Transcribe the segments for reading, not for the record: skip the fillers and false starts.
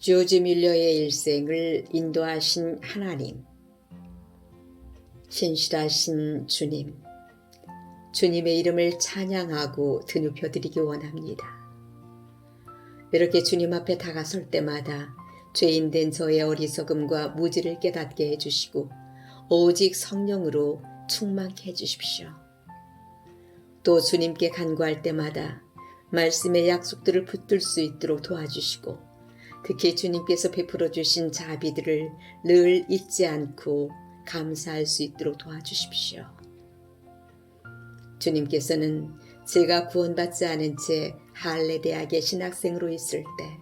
조지 밀러의 일생을 인도하신 하나님, 신실하신 주님, 주님의 이름을 찬양하고 드높여드리기 원합니다. 이렇게 주님 앞에 다가설 때마다 죄인된 저의 어리석음과 무지를 깨닫게 해주시고 오직 성령으로 충만케 해주십시오. 또 주님께 간구할 때마다 말씀의 약속들을 붙들 수 있도록 도와주시고 특히 주님께서 베풀어 주신 자비들을 늘 잊지 않고 감사할 수 있도록 도와주십시오. 주님께서는 제가 구원받지 않은 채 할례 대학의 신학생으로 있을 때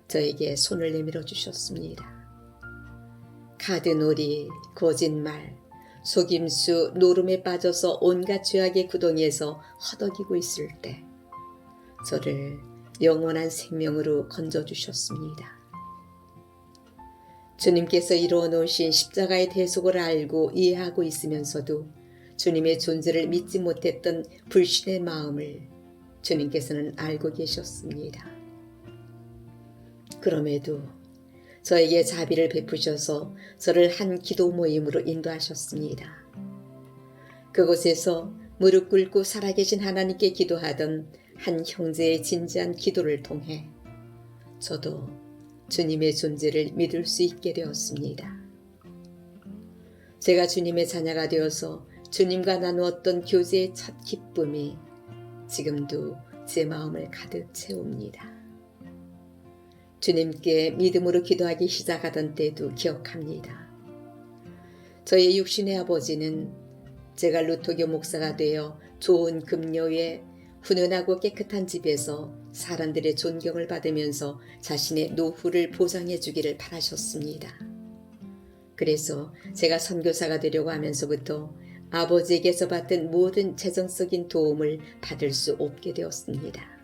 저에게 손을 내밀어 주셨습니다. 카드놀이, 거짓말, 속임수, 노름에 빠져서 온갖 죄악의 구덩이에서 허덕이고 있을 때 저를 영원한 생명으로 건져주셨습니다. 주님께서 이루어 놓으신 십자가의 대속을 알고 이해하고 있으면서도 주님의 존재를 믿지 못했던 불신의 마음을 주님께서는 알고 계셨습니다. 그럼에도 저에게 자비를 베푸셔서 저를 한 기도 모임으로 인도하셨습니다. 그곳에서 무릎 꿇고 살아계신 하나님께 기도하던 한 형제의 진지한 기도를 통해 저도 주님의 존재를 믿을 수 있게 되었습니다. 제가 주님의 자녀가 되어서 주님과 나누었던 교제의 첫 기쁨이 지금도 제 마음을 가득 채웁니다. 주님께 믿음으로 기도하기 시작하던 때도 기억합니다. 저의 육신의 아버지는 제가 루터교 목사가 되어 좋은 급료에 훈훈하고 깨끗한 집에서 사람들의 존경을 받으면서 자신의 노후를 보장해 주기를 바라셨습니다. 그래서 제가 선교사가 되려고 하면서부터 아버지에게서 받던 모든 재정적인 도움을 받을 수 없게 되었습니다.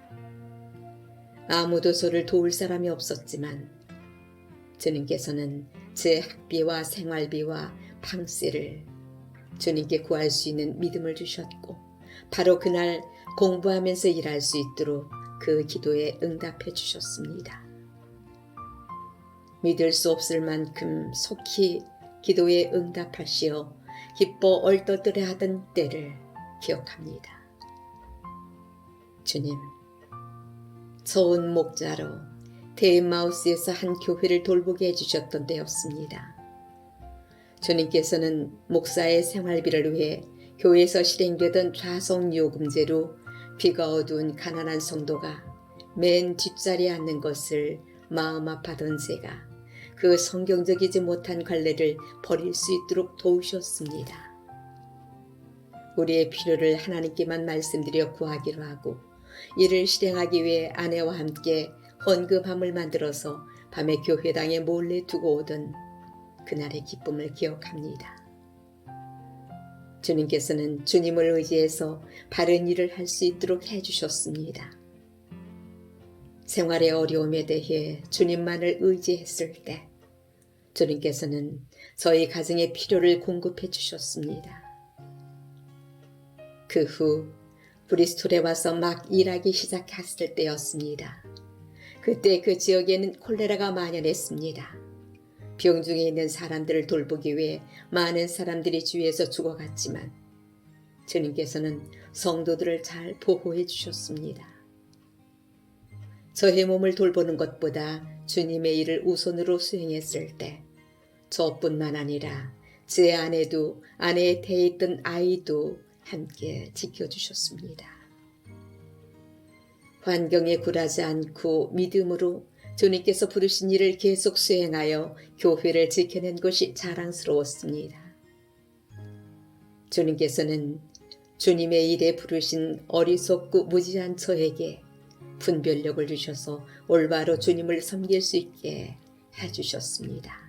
아무도 저를 도울 사람이 없었지만 주님께서는 제 학비와 생활비와 방세를 주님께 구할 수 있는 믿음을 주셨고 바로 그날 공부하면서 일할 수 있도록 그 기도에 응답해 주셨습니다. 믿을 수 없을 만큼 속히 기도에 응답하시어 기뻐 얼떠들어하던 때를 기억합니다. 주님, 좋은 목자로 데마우스에서 한 교회를 돌보게 해주셨던 때였습니다. 주님께서는 목사의 생활비를 위해 교회에서 실행되던 좌석요금제로 비가 어두운 가난한 성도가 맨 뒷자리에 앉는 것을 마음 아파던 제가 그 성경적이지 못한 관례를 버릴 수 있도록 도우셨습니다. 우리의 필요를 하나님께만 말씀드려 구하기로 하고 이를 실행하기 위해 아내와 함께 헌금함을 만들어서 밤에 교회당에 몰래 두고 오던 그날의 기쁨을 기억합니다. 주님께서는 주님을 의지해서 바른 일을 할 수 있도록 해주셨습니다. 생활의 어려움에 대해 주님만을 의지했을 때 주님께서는 저희 가정의 필요를 공급해 주셨습니다. 그 후 브리스톨에 와서 막 일하기 시작했을 때였습니다. 그때 그 지역에는 콜레라가 만연했습니다. 병중에 있는 사람들을 돌보기 위해 많은 사람들이 주위에서 죽어갔지만 주님께서는 성도들을 잘 보호해 주셨습니다. 저의 몸을 돌보는 것보다 주님의 일을 우선으로 수행했을 때 저뿐만 아니라 제 아내도 아내의 태에 있던 아이도 함께 지켜주셨습니다. 환경에 굴하지 않고 믿음으로 주님께서 부르신 일을 계속 수행하여 교회를 지켜낸 것이 자랑스러웠습니다. 주님께서는 주님의 일에 부르신 어리석고 무지한 저에게 분별력을 주셔서 올바로 주님을 섬길 수 있게 해주셨습니다.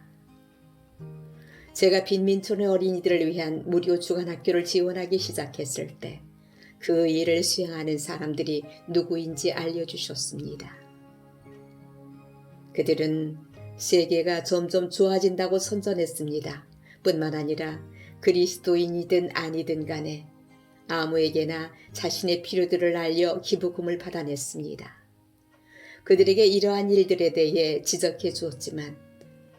제가 빈민촌의 어린이들을 위한 무료 주간학교를 지원하기 시작했을 때 그 일을 수행하는 사람들이 누구인지 알려주셨습니다. 그들은 세계가 점점 좋아진다고 선전했습니다. 뿐만 아니라 그리스도인이든 아니든 간에 아무에게나 자신의 필요들을 알려 기부금을 받아냈습니다. 그들에게 이러한 일들에 대해 지적해 주었지만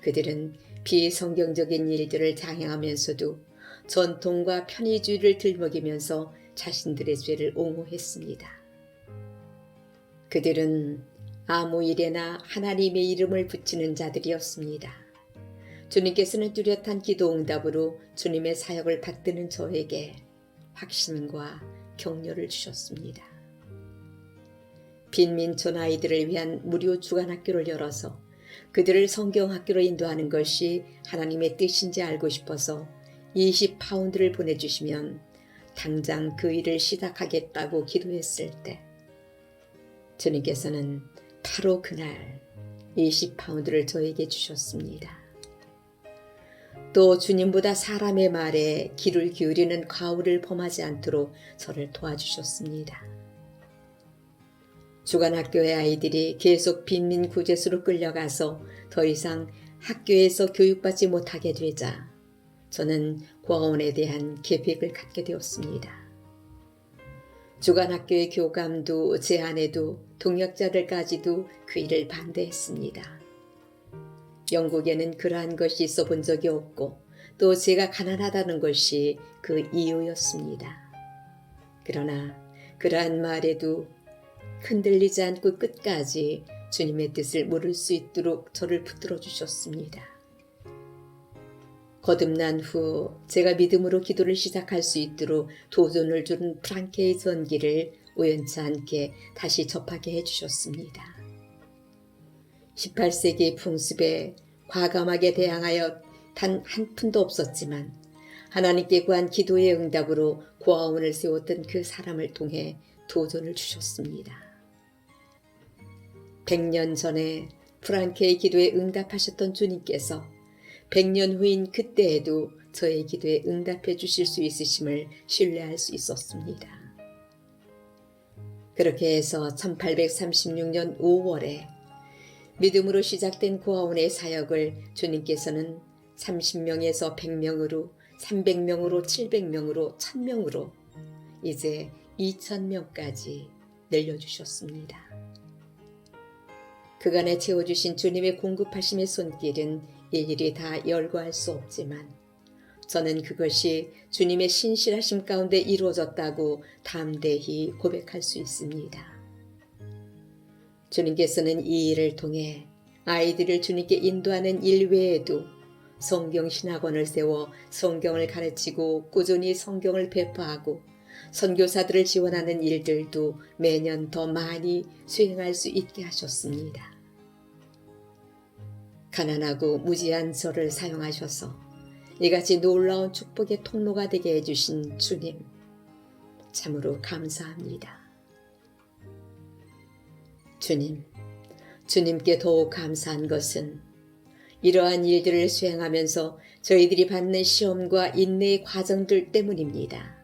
그들은 비성경적인 일들을 장행하면서도 전통과 편의주의를 들먹이면서 자신들의 죄를 옹호했습니다. 그들은 아무 일에나 하나님의 이름을 붙이는 자들이었습니다. 주님께서는 뚜렷한 기도 응답으로 주님의 사역을 받드는 저에게 확신과 격려를 주셨습니다. 빈민촌 아이들을 위한 무료 주간학교를 열어서 그들을 성경학교로 인도하는 것이 하나님의 뜻인지 알고 싶어서 20파운드를 보내주시면 당장 그 일을 시작하겠다고 기도했을 때 주님께서는 바로 그날 20파운드를 저에게 주셨습니다. 또 주님보다 사람의 말에 귀를 기울이는 과오를 범하지 않도록 저를 도와주셨습니다. 주간학교의 아이들이 계속 빈민 구제소로 끌려가서 더 이상 학교에서 교육받지 못하게 되자 저는 고아원에 대한 계획을 갖게 되었습니다. 주간학교의 교감도 제 아내도 동역자들까지도 그 일을 반대했습니다. 영국에는 그러한 것이 있어 본 적이 없고 또 제가 가난하다는 것이 그 이유였습니다. 그러나 그러한 말에도 흔들리지 않고 끝까지 주님의 뜻을 물을 수 있도록 저를 붙들어 주셨습니다. 거듭난 후 제가 믿음으로 기도를 시작할 수 있도록 도전을 준 프랑케의 전기를 우연치 않게 다시 접하게 해주셨습니다. 18세기 풍습에 과감하게 대항하여 단 한 푼도 없었지만 하나님께 구한 기도의 응답으로 고아원을 세웠던 그 사람을 통해 도전을 주셨습니다. 100년 전에 프랑케의 기도에 응답하셨던 주님께서 100년 후인 그때에도 저의 기도에 응답해 주실 수 있으심을 신뢰할 수 있었습니다. 그렇게 해서 1836년 5월에 믿음으로 시작된 고아원의 사역을 주님께서는 30명에서 100명으로 300명으로 700명으로 1000명으로 이제 2000명까지 늘려주셨습니다. 그간에 채워주신 주님의 공급하심의 손길은 일일이 다 열거할 수 없지만 저는 그것이 주님의 신실하심 가운데 이루어졌다고 담대히 고백할 수 있습니다. 주님께서는 이 일을 통해 아이들을 주님께 인도하는 일 외에도 성경신학원을 세워 성경을 가르치고 꾸준히 성경을 배포하고 선교사들을 지원하는 일들도 매년 더 많이 수행할 수 있게 하셨습니다. 가난하고 무지한 저를 사용하셔서 이같이 놀라운 축복의 통로가 되게 해주신 주님, 참으로 감사합니다. 주님께 더욱 감사한 것은 이러한 일들을 수행하면서 저희들이 받는 시험과 인내의 과정들 때문입니다.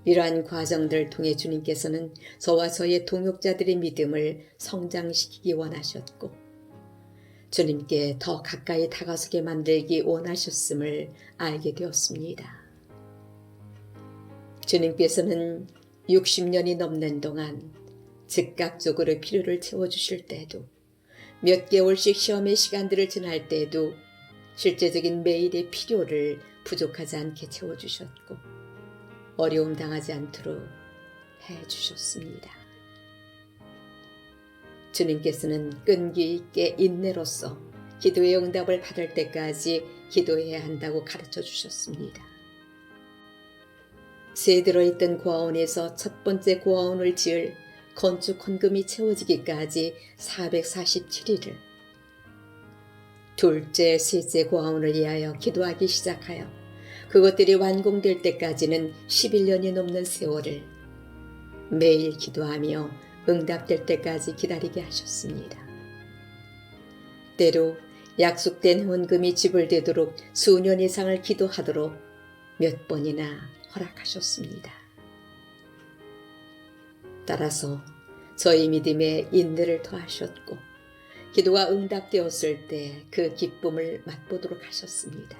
이러한 과정들을 통해 주님께서는 저와 저의 동역자들의 믿음을 성장시키기 원하셨고 주님께 더 가까이 다가서게 만들기 원하셨음을 알게 되었습니다. 주님께서는 60년이 넘는 동안 즉각적으로 필요를 채워주실 때도 몇 개월씩 시험의 시간들을 지날 때에도 실제적인 매일의 필요를 부족하지 않게 채워주셨고 어려움 당하지 않도록 해주셨습니다. 주님께서는 끈기 있게 인내로써 기도의 응답을 받을 때까지 기도해야 한다고 가르쳐 주셨습니다. 새 들어있던 고아원에서 첫 번째 고아원을 지을 건축 헌금이 채워지기까지 447일을, 둘째, 셋째 고아원을 위하여 기도하기 시작하여 그것들이 완공될 때까지는 11년이 넘는 세월을 매일 기도하며 응답될 때까지 기다리게 하셨습니다. 때로 약속된 헌금이 지불되도록 수년 이상을 기도하도록 몇 번이나 허락하셨습니다. 따라서 저희 믿음에 인내를 더하셨고 기도가 응답되었을 때 그 기쁨을 맛보도록 하셨습니다.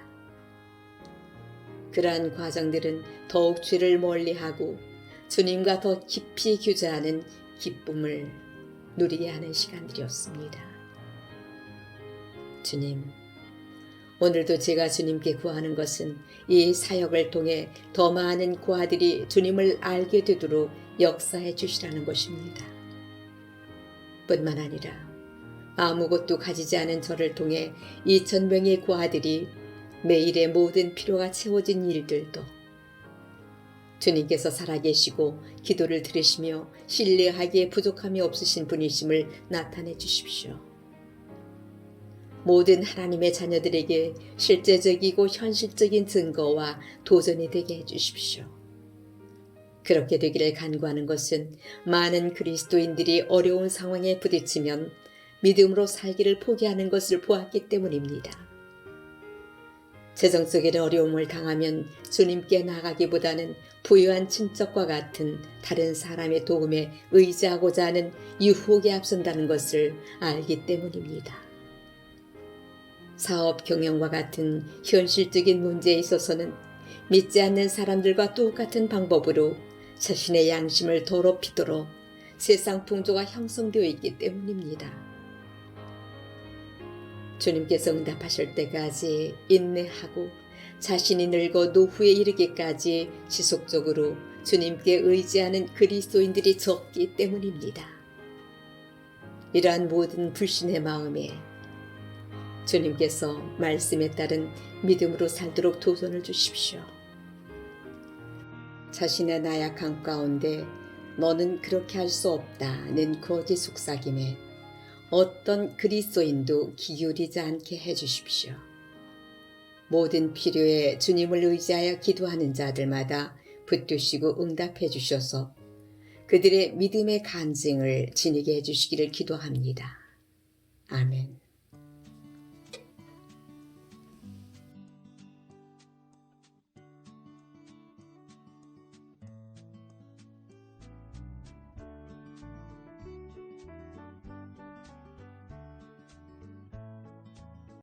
그러한 과정들은 더욱 죄를 멀리하고 주님과 더 깊이 교제하는 기쁨을 누리게 하는 시간들이었습니다. 주님, 오늘도 제가 주님께 구하는 것은 이 사역을 통해 더 많은 고아들이 주님을 알게 되도록 역사해 주시라는 것입니다. 뿐만 아니라 아무것도 가지지 않은 저를 통해 2,000명의 고아들이 매일의 모든 필요가 채워진 일들도 주님께서 살아계시고 기도를 들으시며 신뢰하기에 부족함이 없으신 분이심을 나타내 주십시오. 모든 하나님의 자녀들에게 실제적이고 현실적인 증거와 도전이 되게 해주십시오. 그렇게 되기를 간구하는 것은 많은 그리스도인들이 어려운 상황에 부딪히면 믿음으로 살기를 포기하는 것을 보았기 때문입니다. 재정적인 어려움을 당하면 주님께 나가기보다는 부유한 친척과 같은 다른 사람의 도움에 의지하고자 하는 유혹에 앞선다는 것을 알기 때문입니다. 사업 경영과 같은 현실적인 문제에 있어서는 믿지 않는 사람들과 똑같은 방법으로 자신의 양심을 더럽히도록 세상 풍조가 형성되어 있기 때문입니다. 주님께서 응답하실 때까지 인내하고 자신이 늙어 노후에 이르기까지 지속적으로 주님께 의지하는 그리스도인들이 적기 때문입니다. 이러한 모든 불신의 마음에 주님께서 말씀에 따른 믿음으로 살도록 도전을 주십시오. 자신의 나약함 가운데 너는 그렇게 할 수 없다는 거짓 속삭임에 어떤 그리스도인도 기울이지 않게 해주십시오. 모든 필요에 주님을 의지하여 기도하는 자들마다 붙드시고 응답해 주셔서 그들의 믿음의 간증을 지니게 해주시기를 기도합니다. 아멘.